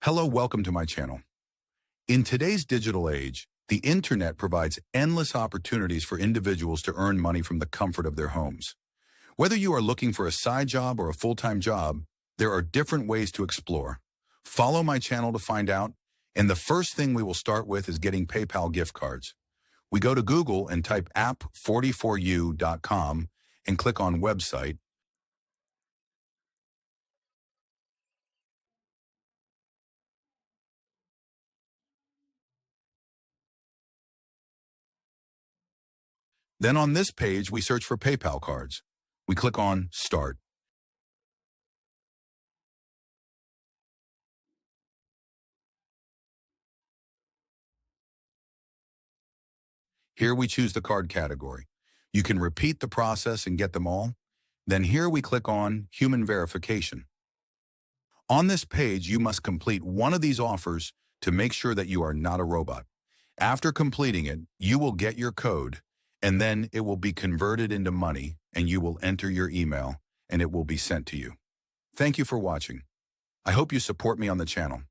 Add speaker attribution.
Speaker 1: Hello, welcome to my channel. In today's digital age, the internet provides endless opportunities for individuals to earn money from the comfort of their homes. Whether you are looking for a side job or a full-time job, there are different ways to explore. Follow my channel to find out, and the first thing we will start with is getting PayPal gift cards. We go to Google and type app44u.com and click on website. Then on this page, we search for PayPal cards. We click on Start. Here we choose the card category. You can repeat the process and get them all. Then here we click on Human Verification. On this page, you must complete one of these offers to make sure that you are not a robot. After completing it, you will get your code, and then it will be converted into money, and you will enter your email, and it will be sent to you. Thank you for watching. I hope you support me on the channel.